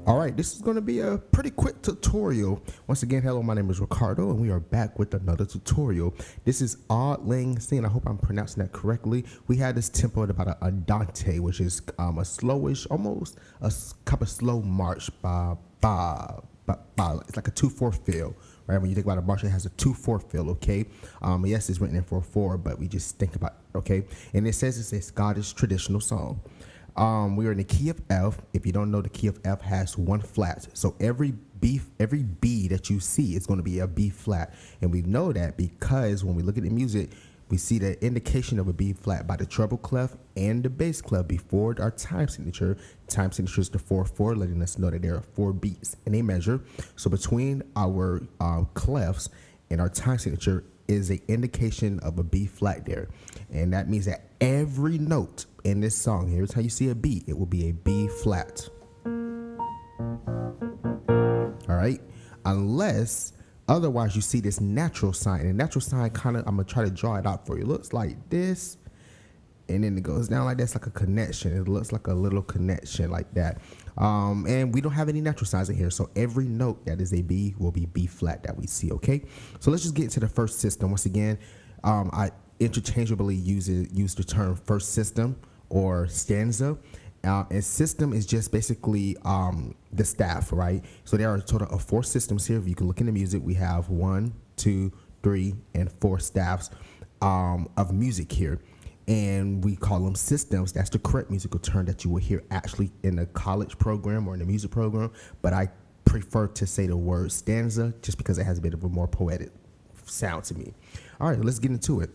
All right, this is going to be a pretty quick tutorial. Once again, hello, my name is Ricardo, and we are back with another tutorial. This is Auld, I hope I'm pronouncing that correctly. We had this tempo at about a andante, which is a slowish, almost a kind of slow march. Ba, ba, ba, ba. It's like a 2/4 feel, right? When you think about a march, it has a 2/4 feel, okay? Yes, it's written in 4/4, but we just think about it, okay? And it says it's a Scottish traditional song. We are in the key of F. If you don't know, the key of F has one flat. So every B that you see is going to be a B flat. And we know that because when we look at the music, we see the indication of a B flat by the treble clef and the bass clef before our time signature. Time signature is the 4/4, letting us know that there are 4 beats in a measure. So between our clefs and our time signature is an indication of a B flat there. And that means that every note in this song, every time you see a B, it will be a B flat. All right? Unless otherwise you see this natural sign. And the natural sign kind of, I'm going to try to draw it out for you. It looks like this. And then it goes down like that's like a connection. It looks like a little connection like that. And we don't have any natural signs in here. So every note that is a B will be B flat that we see, okay? So let's just get into the first system. Once again, I interchangeably use the term first system or stanza. And system is just basically the staff, right? So there are a total of 4 systems here. If you can look in the music, we have 1, 2, 3, and 4 staffs of music here. And we call them systems. That's the correct musical term that you will hear actually in the college program or in the music program. But I prefer to say the word stanza just because it has a bit of a more poetic sound to me. All right, let's get into it.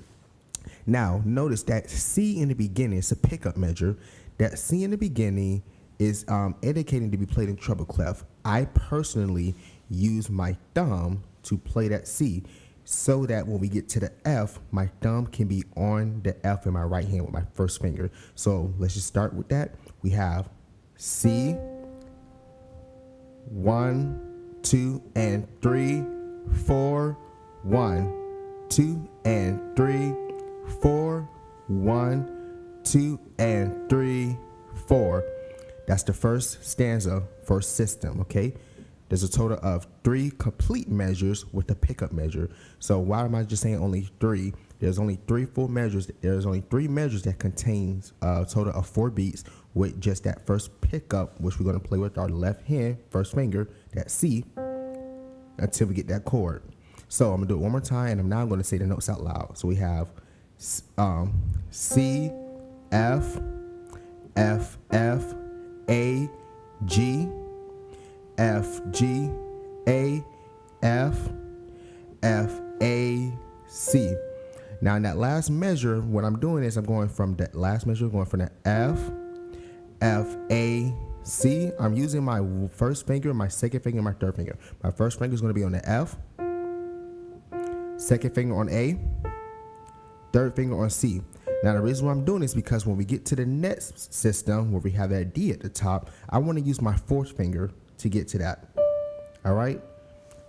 Now, notice that C in the beginning is a pickup measure. That C in the beginning is indicating to be played in treble clef. I personally use my thumb to play that C, so that when we get to the F, my thumb can be on the F in my right hand with my first finger. So let's just start with that. We have C, 1, 2, and 3, 4, 1, 2, and 3, 4, 1, 2, and 3, 4. That's the first stanza, first system, okay? There's a total of 3 complete measures with the pickup measure. So why am I just saying only 3? There's only 3 full measures. There's only 3 measures that contains a total of 4 beats with just that first pickup, which we're going to play with our left hand, first finger, that C, until we get that chord. So I'm going to do it one more time, and now I'm going to say the notes out loud. So we have C, F, F, F, A, G, F, G, A, F, F, A, C. Now in that last measure, what I'm doing is I'm going from that last measure, going from the F, F, A, C. I'm using my first finger, my second finger, my third finger. My first finger is going to be on the F, second finger on A, third finger on C. Now the reason why I'm doing this is because when we get to the next system where we have that D at the top, I want to use my fourth finger to get to that. All right.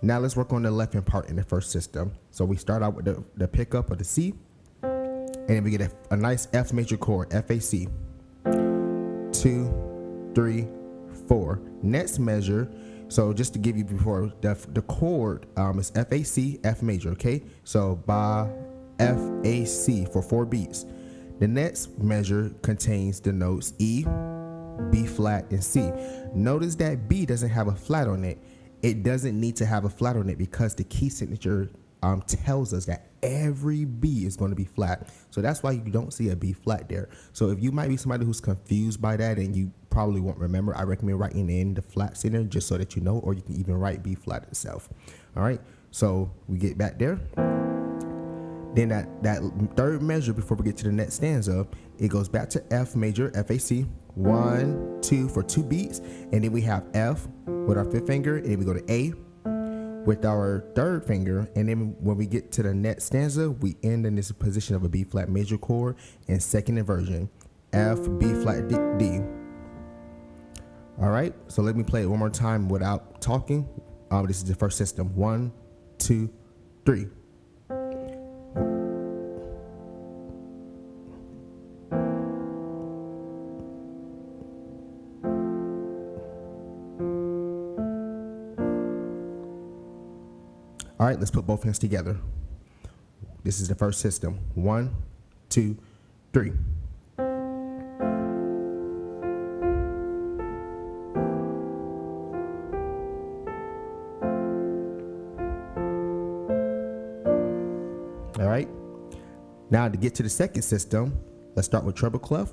Now let's work on the left hand part in the first system. So we start out with the pickup of the C, and then we get a nice F major chord, F A C. 2, 3, 4. Next measure. So just to give you before the chord is F A C, F major. Okay. So ba, F A C for 4 beats. The next measure contains the notes E, B flat, and C. Notice that B doesn't have a flat on it. It doesn't need to have a flat on it because the key signature tells us that every B is going to be flat. So that's why you don't see a B flat there. So if you might be somebody who's confused by that and you probably won't remember, I recommend writing in the flats in there just so that you know, or you can even write B flat itself. All right, so we get back there. Then that third measure before we get to the next stanza, it goes back to F major, FAC, 1, 2 for 2 beats, and then we have F with our fifth finger, and then we go to A with our third finger, and then when we get to the next stanza, we end in this position of a B flat major chord in second inversion, F, B flat, D. All right, so let me play it one more time without talking. This is the first system. 1, 2, 3. All right, let's put both hands together. This is the first system. 1, 2, 3. All right. Now to get to the second system, let's start with treble clef.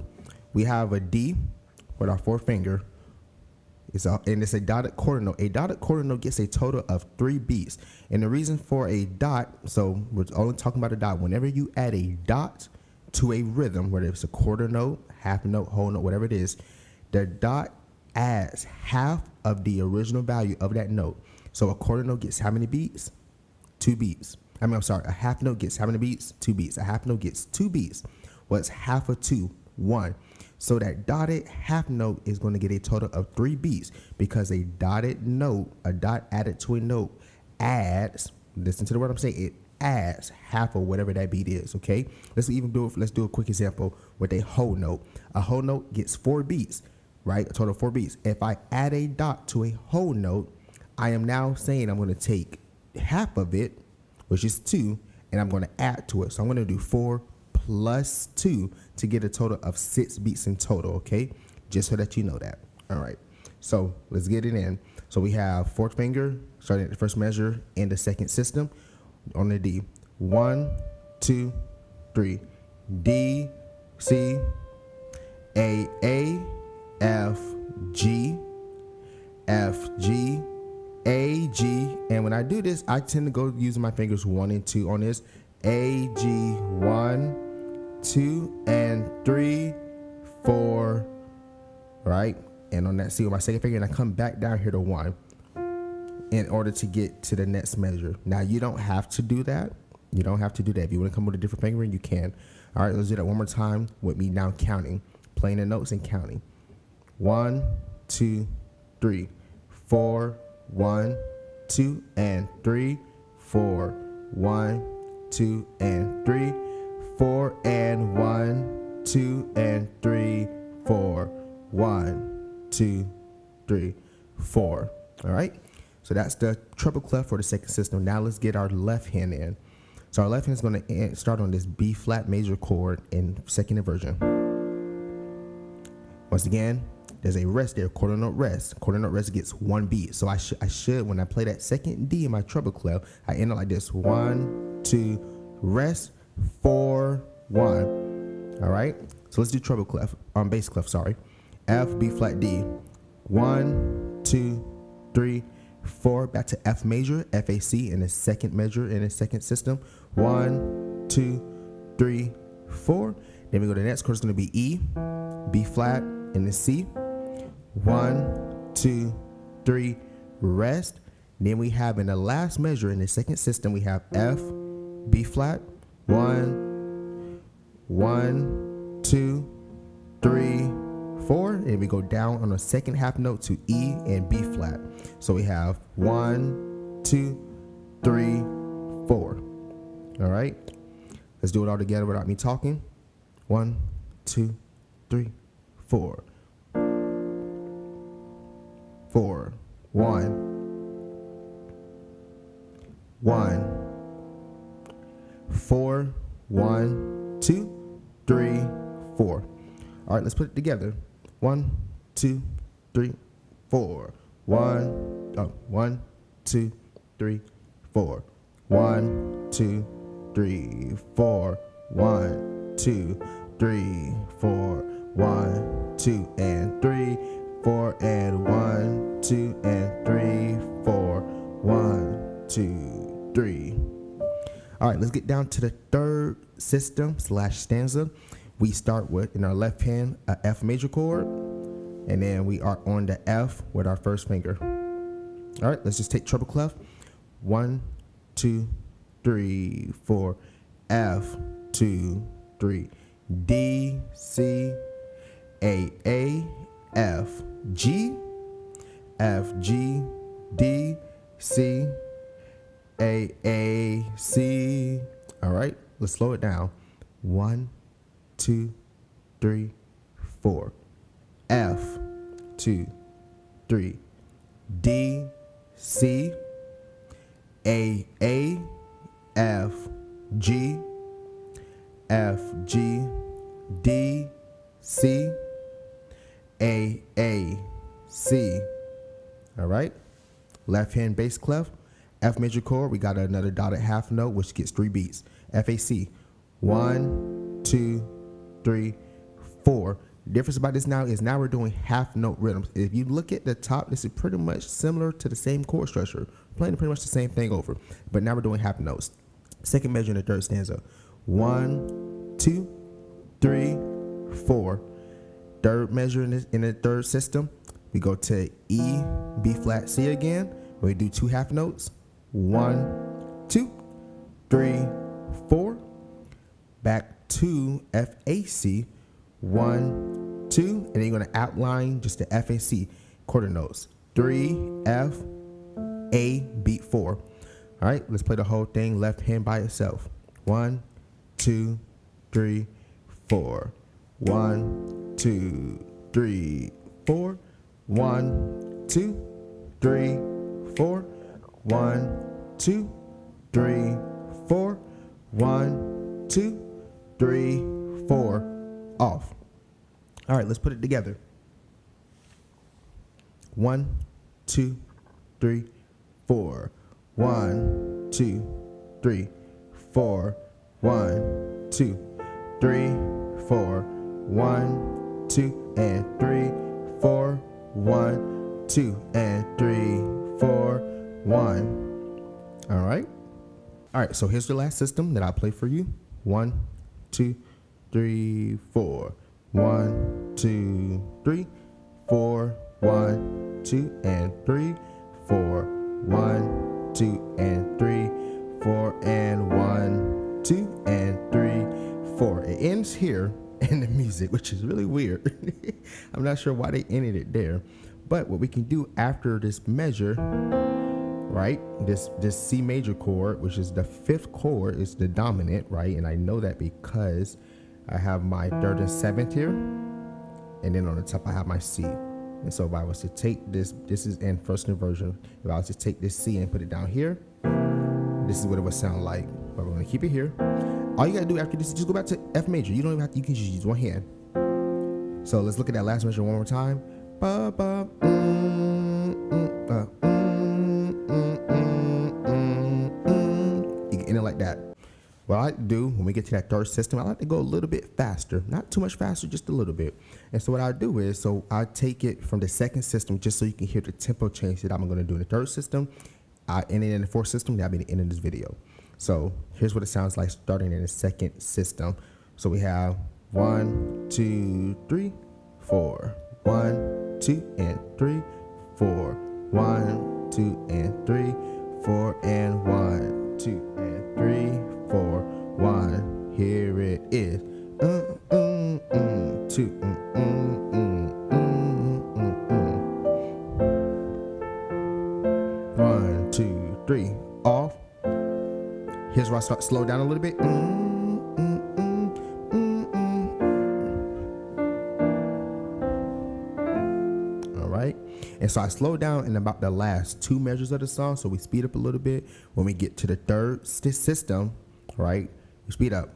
We have a D with our fourth finger. It's a dotted quarter note. A dotted quarter note gets a total of 3 beats. And the reason for a dot, so we're only talking about a dot. Whenever you add a dot to a rhythm, whether it's a quarter note, half note, whole note, whatever it is, the dot adds half of the original value of that note. So a quarter note gets how many beats? 2 beats. I'm sorry, a half note gets how many beats? 2 beats. A half note gets 2 beats. What's half of 2? 1. So that dotted half note is going to get a total of 3 beats because a dotted note, a dot added to a note adds, listen to the word I'm saying, it adds half of whatever that beat is, okay? Let's do a quick example with a whole note. A whole note gets 4 beats, right? A total of 4 beats. If I add a dot to a whole note, I am now saying I'm going to take half of it, which is 2, and I'm going to add to it. So I'm going to do 4 plus 2 to get a total of 6 beats in total, okay? Just so that you know that. All right, so let's get it in. So we have fourth finger starting at the first measure in the second system on the D. 1, 2, 3. D, C, A, F, G, A, G. And when I do this, I tend to go using my fingers 1 and 2 on this. A, G, 1, 2, and 3, 4, right? And on that C with my second finger, and I come back down here to 1 in order to get to the next measure. Now, you don't have to do that. You don't have to do that. If you want to come with a different fingering, you can. All right, let's do that one more time with me now counting, playing the notes and counting. 1, 2, 3, 4, 1, 2, and 3, 4, 1, 2, and 3, 4, and 1, 2, and 3, 4, 1, 2, 3, 4. All right. So that's the treble clef for the second system. Now let's get our left hand in. So our left hand is going to start on this B flat major chord in second inversion. Once again, there's a rest there, quarter note rest. Quarter note rest gets 1 beat. So I should, when I play that second D in my treble clef, I end it like this: 1, 2, rest, 4, 1. All right. So let's do treble clef, bass clef. Sorry. F, B flat, D. 1, 2, 3, 4. Back to F major, FAC in the second measure in the second system. 1, 2, 3, 4. Then we go to the next chord. It's going to be E, B flat, and the C. 1, 2, 3, rest. Then we have in the last measure in the second system, we have F, B flat, 1, 2, 3, 4. And we go down on the second half note to E and B flat. So we have 1, 2, 3, 4. All right. Let's do it all together without me talking. 1, 2, 3, 4. 4, 1, 1, 4, 1, 2, 3, 4. All right, let's put it together. 1, 2, 3, 4. 1, 2, 3, 4. 1, 2, 3, 4. 1, 2, 3, 4. 1, 2, and 3, 4, and 1, 2, and 3, 4. 1, 2, 3. All right, let's get down to the third system / stanza. We start with, in our left hand, a F major chord, and then we are on the F with our first finger. All right, let's just take treble clef. 1, 2, 3, 4. F, 2, 3. D, C, A, F, G, F, G, D, C, A, C. All right, let's slow it down. 1, 2, 3, 4. F, 2, 3. D, C, A, F, G, F, G, D, C, A, C. All right. Left hand bass clef, F major chord. We got another dotted half note, which gets 3 beats. F, A, C. 1, 2, 3, 4. The difference about this now is now we're doing half note rhythms. If you look at the top, this is pretty much similar to the same chord structure, playing pretty much the same thing over, but now we're doing half notes. Second measure in the third stanza. 1, 2, 3, 4. Third measure in the third system, we go to E, B flat, C again. We do 2 half notes. 1, 2, 3, 4. Back to F, A, C. 1, 2, and then you're going to outline just the F and C quarter notes. 3, F, A, beat 4. All right, let's play the whole thing left hand by itself. 1, 2, 3, 4. 1, 2, 3, 4. 1, 2, 3, 4. 1, 2, 3, 4. 1, 2, 3, 4. Off. All right, let's put it together. 1, 2, 3, 4. 1, 2, 3, 4. 1, 2, 3, 4. 1, 2, and 3, 4. 1, 2, and 3, 4. 1. All right. All right, so here's the last system that I'll play for you. 1, 2, 3, 4. 1, 2, 3, 4. 1, 2, and 3, 4. 1, 2, and 3, 4, and 1, 2, and 3, 4. It ends here in the music, which is really weird. I'm not sure why they ended it there, but what we can do after this measure, right? This C major chord, which is the 5th chord, is the dominant, right? And I know that because I have my 3rd and 7th here, and then on the top I have my C. And so if I was to take this is in first inversion. If I was to take this C and put it down here, this is what it would sound like. But we're gonna keep it here. All you gotta do after this is just go back to F major. You don't even have to, you can just use one hand. So let's look at that last measure one more time. Ba, ba, You can end it like that. What I like to do when we get to that third system, I like to go a little bit faster. Not too much faster, just a little bit. And so what I do is, so I take it from the second system just so you can hear the tempo change that I'm going to do in the third system. I end it in the fourth system. That'll be the end of this video. So here's what it sounds like starting in the second system. So we have 1, 2, 3, 4. 1, 2, and 3, 4. 1, 2, and 3, 4, and 1, 2, and 3, 4, 1. Here it is. 2. 1, 2, 3. Off. Here's where I start slow down a little bit. And so I slow down in about the last 2 measures of the song. So we speed up a little bit. When we get to the third system, right, we speed up.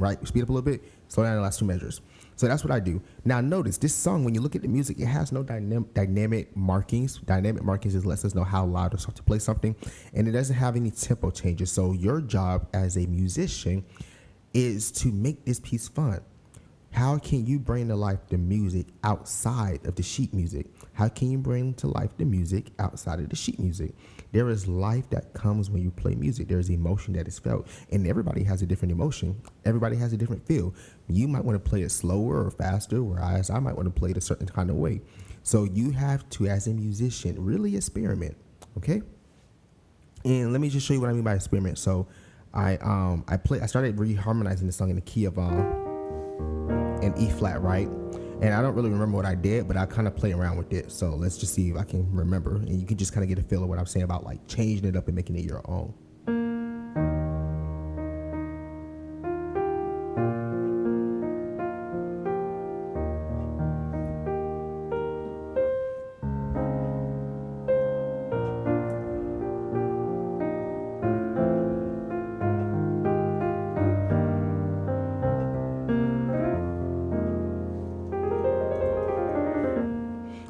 Right, we speed up a little bit, slow down in the last 2 measures. So that's what I do. Now notice this song, when you look at the music, it has no dynamic markings. Dynamic markings just lets us know how loud to play something. And it doesn't have any tempo changes. So your job as a musician is to make this piece fun. How can you bring to life the music outside of the sheet music? How can you bring to life the music outside of the sheet music? There is life that comes when you play music. There is emotion that is felt, and everybody has a different emotion. Everybody has a different feel. You might want to play it slower or faster, whereas I might want to play it a certain kind of way. So you have to, as a musician, really experiment, okay? And let me just show you what I mean by experiment. So I started reharmonizing the song in the key of an E flat, right? And I don't really remember what I did, but I kind of play around with it. So let's just see if I can remember. And you can just kind of get a feel of what I'm saying about like changing it up and making it your own.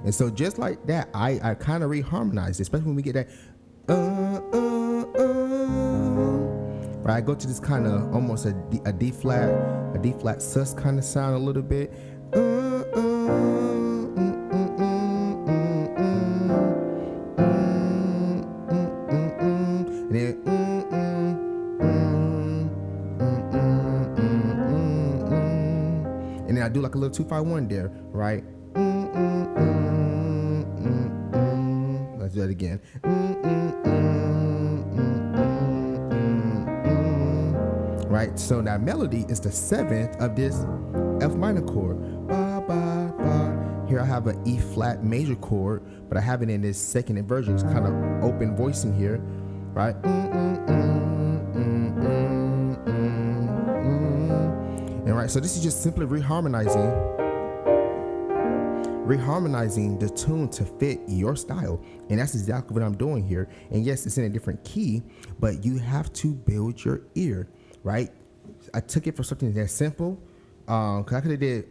And so just like that, I kind of reharmonize, especially when we get that, right? I go to this kind of almost a D flat sus kind of sound a little bit. And then, and then I do like a little 2-5-1 there, right? Let's do that again. Right, so that melody is the 7th of this F minor chord. Ba, ba, ba. Here I have an E flat major chord, but I have it in this second inversion. It's kind of open voicing here, right? And right, so this is just simply reharmonizing the tune to fit your style, and that's exactly what I'm doing here. And yes, it's in a different key, but you have to build your ear, right? I took it for something that simple, cause I could have did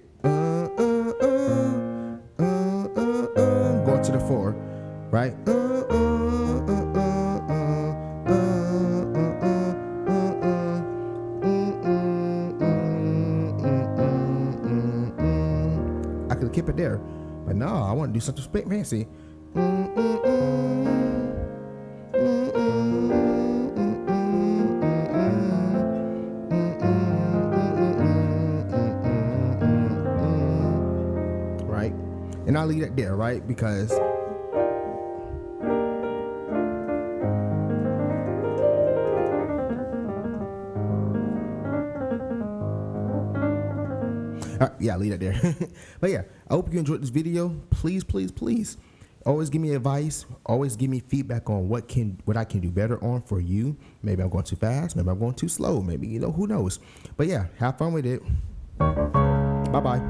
going to the 4, right? I could keep it there. But no, I want to do something fancy. Right? And I'll leave that there, right? Because yeah, leave that there. But yeah, I hope you enjoyed this video. Please, please, please, always give me advice. Always give me feedback on what I can do better on for you. Maybe I'm going too fast. Maybe I'm going too slow. Maybe, who knows. But yeah, have fun with it. Bye-bye.